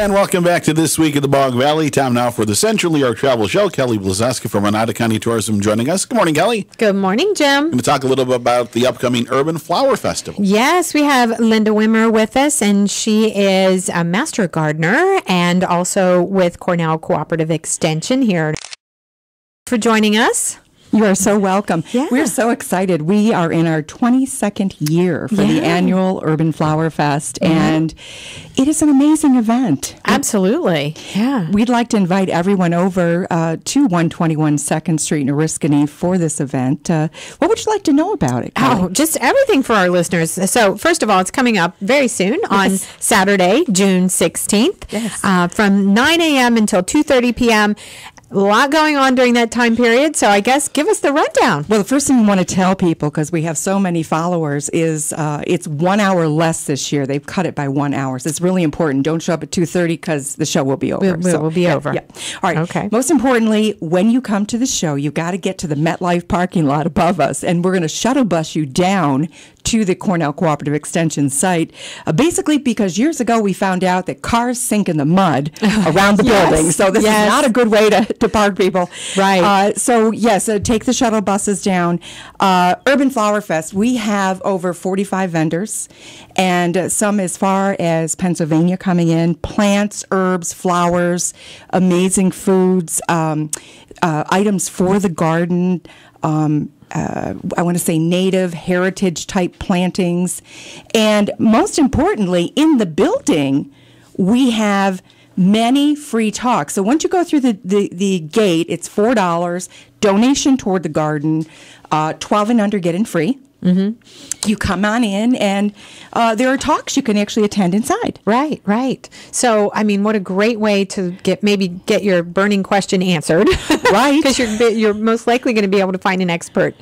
And welcome back to This Week of the Bog Valley. Time now for the Central New York Travel Show. Kelly Blazowski from Oneida County Tourism joining us. Good morning, Kelly. Good morning, Jim. We're going to talk a little bit about the upcoming Urban Flower Festival. Yes, we have Linda Wimmer with us, and she is a master gardener and also with Cornell Cooperative Extension here. For joining us. You are so welcome. Yeah. We're so excited. We are in our 22nd year for the annual Urban Flower Fest, and it is an amazing event. Absolutely. Yeah. We'd like to invite everyone over to 121 2nd Street in Oriskany for this event. What would you like to know about it, Kelly? Oh, just everything for our listeners. So, first of all, it's coming up very soon on Saturday, June 16th, from 9 a.m. until 2:30 p.m. A lot going on during that time period, so I guess give us the rundown. Well, the first thing we want to tell people, because we have so many followers, is it's 1 hour less this year. They've cut it by 1 hour. So it's really important. Don't show up at 2:30 because the show will be over. It will be over. Yeah. All right. Okay. Most importantly, when you come to the show, you've got to get to the MetLife parking lot above us, and we're going to shuttle bus you down to the Cornell Cooperative Extension site, basically because years ago we found out that cars sink in the mud around the building. So this is not a good way to park people. Right. Take the shuttle buses down. Urban Flower Fest, we have over 45 vendors, and some as far as Pennsylvania coming in. Plants, herbs, flowers, amazing foods, items for the garden, I want to say native heritage type plantings. And most importantly, in the building, we have many free talks. So once you go through the gate, it's $4, donation toward the garden, 12 and under get in free. Mm-hmm. You come on in, and there are talks you can actually attend inside. Right. So, I mean, what a great way to get your burning question answered. Right. Because you're most likely going to be able to find an expert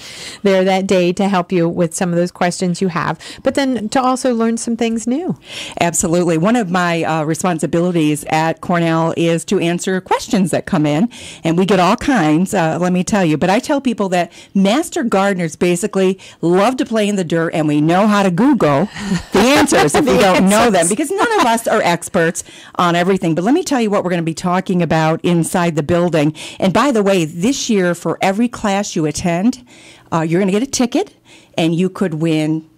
there that day to help you with some of those questions you have, but then to also learn some things new. Absolutely. One of my responsibilities at Cornell is to answer questions that come in, and we get all kinds, let me tell you. But I tell people that master gardeners basically love to play in the dirt, and we know how to Google the answers if we don't know them, because none of us are experts on everything. But let me tell you what we're going to be talking about inside the building. And by the way, this year, for every class you attend, you're going to get a ticket, and you could win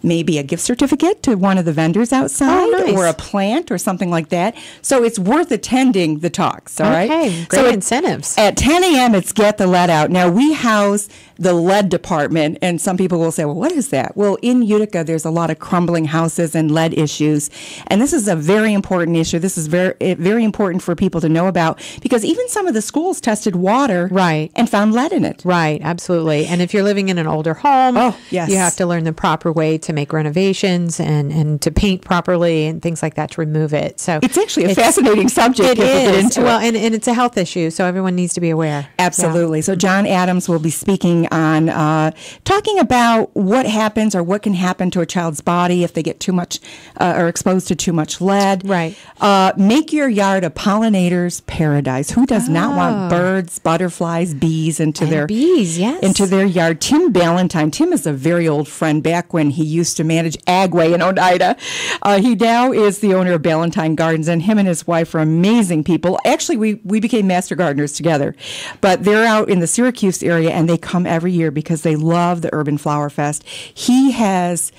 maybe a gift certificate to one of the vendors outside, or a plant or something like that. So it's worth attending the talks, all right? Okay, great incentives. At 10 a.m., it's Get the Lead Out. Now, we house the lead department, and some people will say, well, what is that? Well, in Utica, there's a lot of crumbling houses and lead issues, and this is a very important issue. This is very important for people to know about, because even some of the schools tested water and found lead in it. Right, absolutely. And if you're living in an older home, you have to learn the proper way to make renovations and to paint properly and things like that to remove it. So it's actually a fascinating subject. It is. And it's a health issue, so everyone needs to be aware. Absolutely. Yeah. So John Adams will be speaking on talking about what happens or what can happen to a child's body if they get too much or exposed to too much lead. Right. Make your yard a pollinator's paradise. Who does not want birds, butterflies, bees into their yard? Tim Ballantyne. Tim is a very old friend. Back when he used to manage Agway in Oneida, he now is the owner of Ballantyne Gardens, and him and his wife are amazing people. Actually, we became master gardeners together, but they're out in the Syracuse area, and they come every year because they love the Urban Flower Fest. He has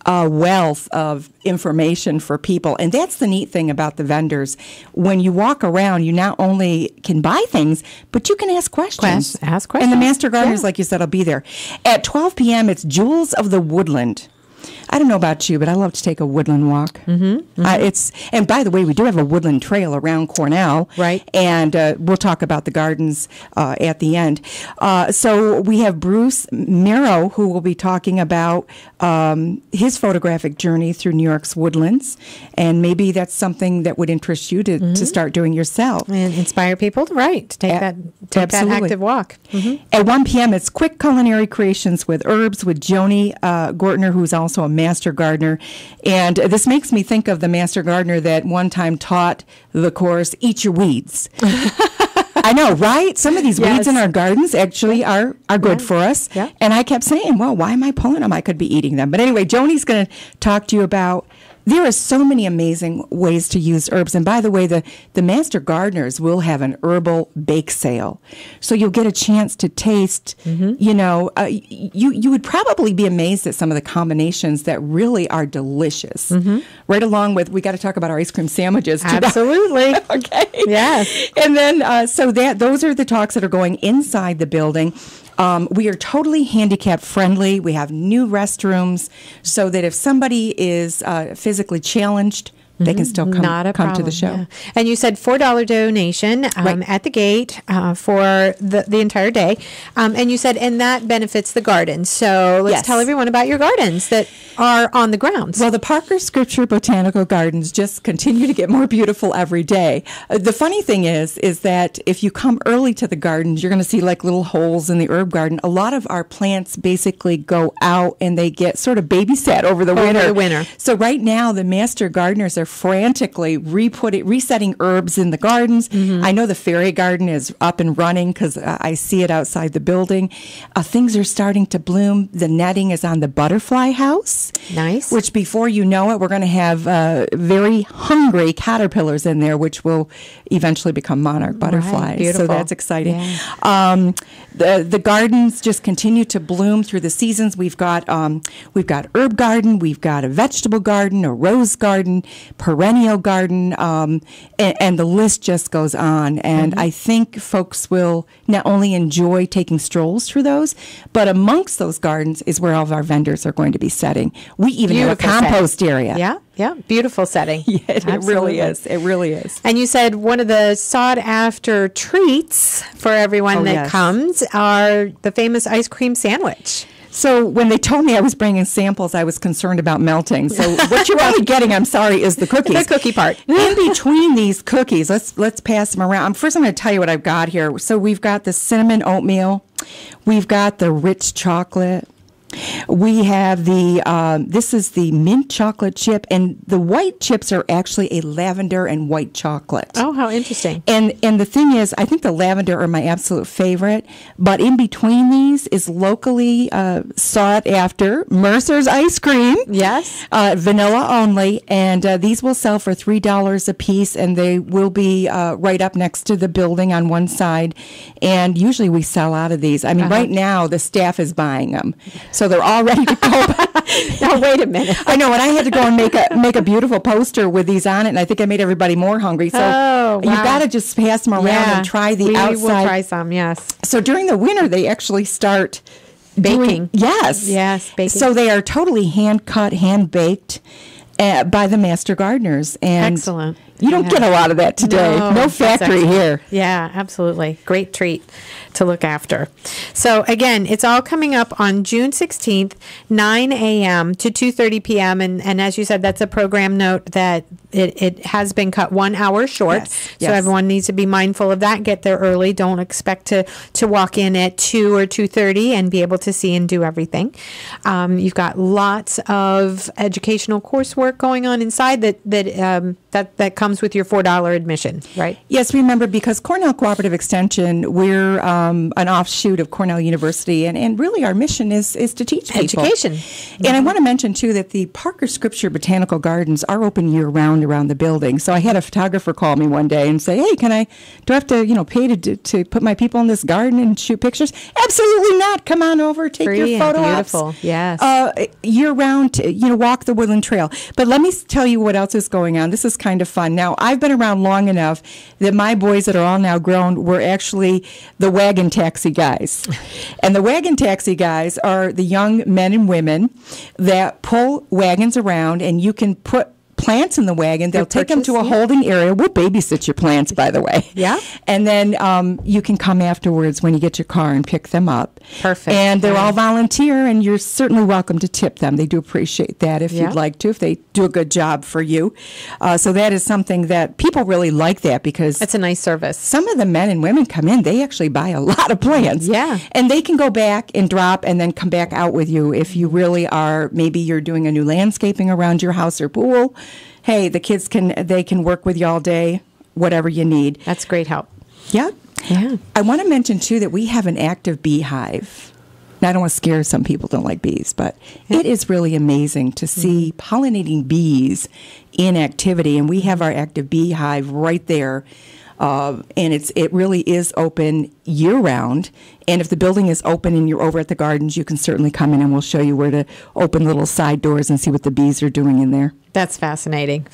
a wealth of information for people, and that's the neat thing about the vendors. When you walk around, you not only can buy things, but you can ask questions. Ask questions. And the master gardeners, like you said, will be there. At 12 p.m., it's Jewels of the Woodland. I don't know about you, but I love to take a woodland walk. And by the way, we do have a woodland trail around Cornell, right? And we'll talk about the gardens at the end. So we have Bruce Merrow, who will be talking about his photographic journey through New York's woodlands, and maybe that's something that would interest you to start doing yourself and inspire people to take that active walk. At 1 p.m., it's Quick Culinary Creations with Herbs with Joni Gortner, who's also a master gardener. And this makes me think of the master gardener that one time taught the course, Eat Your Weeds. I know, right? Some of these weeds in our gardens actually are good for us. And I kept saying, well, why am I pulling them? I could be eating them. But anyway, Joni's going to talk to you about There are so many amazing ways to use herbs. And by the way, the master gardeners will have an herbal bake sale. So you'll get a chance to taste, you would probably be amazed at some of the combinations that really are delicious. Right along with, we got to talk about our ice cream sandwiches too. Absolutely. Okay. Yes. And then, those are the talks that are going inside the building. We are totally handicap friendly. We have new restrooms so that if somebody is physically challenged, they can still come to the show. Yeah. And you said $4 donation at the gate for the entire day. And you said, and that benefits the gardens. So let's tell everyone about your gardens that are on the grounds. Well, the Parker Scripture Botanical Gardens just continue to get more beautiful every day. The funny thing is that if you come early to the gardens, you're going to see like little holes in the herb garden. A lot of our plants basically go out and they get sort of babysat over the winter. So right now, the master gardeners are frantically resetting herbs in the gardens. I know the fairy garden is up and running because I see it outside the building. Things are starting to bloom. The netting is on the butterfly house. Nice. Which before you know it, we're going to have very hungry caterpillars in there, which will eventually become monarch butterflies. Beautiful. So that's exciting. Yeah. The gardens just continue to bloom through the seasons. We've got herb garden, we've got a vegetable garden, a rose garden, perennial garden, and the list just goes on. And I think folks will not only enjoy taking strolls through those, but amongst those gardens is where all of our vendors are going to be setting. We even have a compost area. Yeah, beautiful setting. Yeah, it really is. It really is. And you said one of the sought-after treats for everyone that comes are the famous ice cream sandwich. So when they told me I was bringing samples, I was concerned about melting. So what you're only getting, I'm sorry, is the cookies. The cookie part. In between these cookies, let's pass them around. First, I'm going to tell you what I've got here. So we've got the cinnamon oatmeal. We've got the rich chocolate. We have this is the mint chocolate chip, and the white chips are actually a lavender and white chocolate. Oh, how interesting. And the thing is, I think the lavender are my absolute favorite, but in between these is locally sought after Mercer's ice cream. Yes. Vanilla only, and these will sell for $3 a piece, and they will be right up next to the building on one side, and usually we sell out of these. I mean, right now the staff is buying them. So they're all ready to go. Now, wait a minute. I know, and I had to go and make a beautiful poster with these on it, and I think I made everybody more hungry. So you've got to just pass them around and try the outside. We will try some, yes. So during the winter, they actually start baking. Yes, baking. So they are totally hand-cut, hand-baked by the master gardeners. And excellent. You don't get a lot of that today. No factory here. Yeah, absolutely. Great treat to look after. So again, it's all coming up on June 16th, 9 a.m. to 2:30 p.m. And as you said, that's a program note that it has been cut 1 hour short. So everyone needs to be mindful of that. Get there early. Don't expect to walk in at 2 or 2:30 and be able to see and do everything. You've got lots of educational coursework going on inside that comes with your $4 admission, right? Yes, remember, because Cornell Cooperative Extension, we're an offshoot of Cornell University, and really our mission is to teach people. Education. And I want to mention, too, that the Parker Scripture Botanical Gardens are open year-round around the building. So I had a photographer call me one day and say, hey, do I have to, pay to put my people in this garden and shoot pictures? Absolutely not. Come on over, take your photo ops. Beautiful, yes. Year-round, walk the Woodland Trail. But let me tell you what else is going on. This is kind of fun. Now, I've been around long enough that my boys that are all now grown were actually the wagon taxi guys. And the wagon taxi guys are the young men and women that pull wagons around, and you can put plants in the wagon. They'll take them to a holding area. We'll babysit your plants, by the way. Yeah. And then you can come afterwards when you get your car and pick them up. Perfect. And they're all volunteer, and you're certainly welcome to tip them. They do appreciate that if you'd like to, if they do a good job for you. So that is something that people really like that, because it's a nice service. Some of the men and women come in, they actually buy a lot of plants. Yeah. And they can go back and drop and then come back out with you if you really are, maybe you're doing a new landscaping around your house or pool. Hey, the kids can work with you all day, whatever you need. That's great help. Yeah. Yeah. I want to mention, too, that we have an active beehive. I don't want to scare some people who don't like bees, but it is really amazing to see pollinating bees in activity. And we have our active beehive right there. And it really is open year-round. And if the building is open and you're over at the gardens, you can certainly come in and we'll show you where to open little side doors and see what the bees are doing in there. That's fascinating.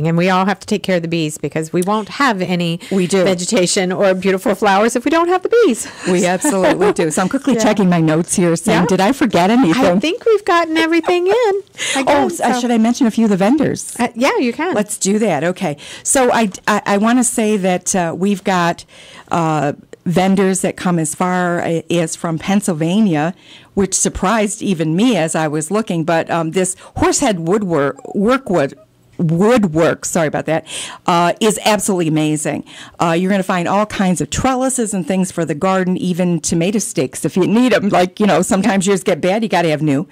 And we all have to take care of the bees because we won't have any vegetation or beautiful flowers if we don't have the bees. We absolutely do. So I'm quickly checking my notes here, saying, did I forget anything? I think we've gotten everything in. Should I mention a few of the vendors? Yeah, you can. Let's do that. Okay. So I want to say that we've got vendors that come as far as from Pennsylvania, which surprised even me as I was looking. But this Horsehead woodwork, sorry about that, is absolutely amazing. You're going to find all kinds of trellises and things for the garden, even tomato stakes if you need them. Like, sometimes yours get bad, you got to have new.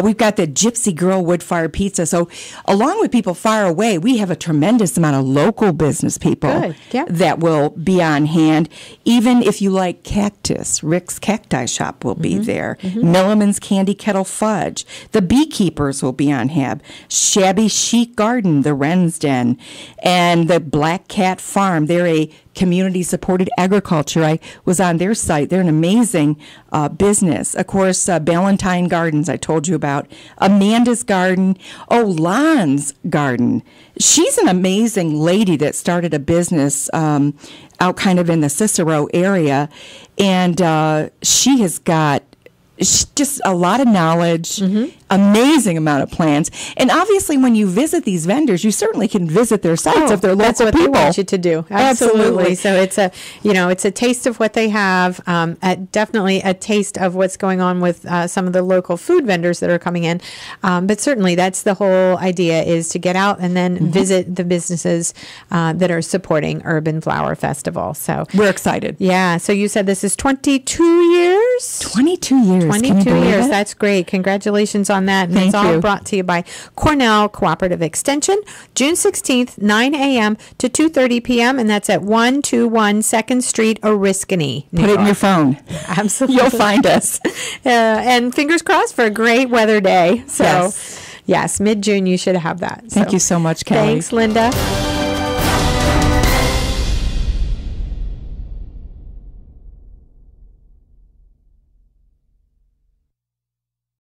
We've got the Gypsy Girl wood-fired pizza. So along with people far away, we have a tremendous amount of local business people that will be on hand. Even if you like cactus, Rick's Cacti Shop will be there. Milliman's Candy Kettle Fudge. The Beekeepers will be on hand. Shabby Chic Garden, the Wren's Den, and the Black Cat Farm. They're a community-supported agriculture. I was on their site. They're an amazing business. Of course, Ballantine Gardens, I told you about. Amanda's Garden. Oh, Lon's Garden. She's an amazing lady that started a business out kind of in the Cicero area, and she has got just a lot of knowledge, amazing amount of plans. And obviously, when you visit these vendors, you certainly can visit their sites if they're local that's what people. They want you to do. Absolutely. So it's a taste of what they have. Definitely a taste of what's going on with some of the local food vendors that are coming in. But certainly, that's the whole idea: is to get out and then visit the businesses that are supporting Urban Flower Festival. So we're excited. Yeah. So you said this is 22 years. 22 years. 22 years. That's great. Congratulations on that. And Thank it's all you. brought to you by Cornell Cooperative Extension, June 16th, 9 a.m. to 2:30 p.m. And that's at 121 2nd Street, Oriskany. Put it in your phone. Absolutely. You'll find us. And fingers crossed for a great weather day. So, yes, mid-June, you should have that. Thank you so much, Kelly. Thanks, Linda.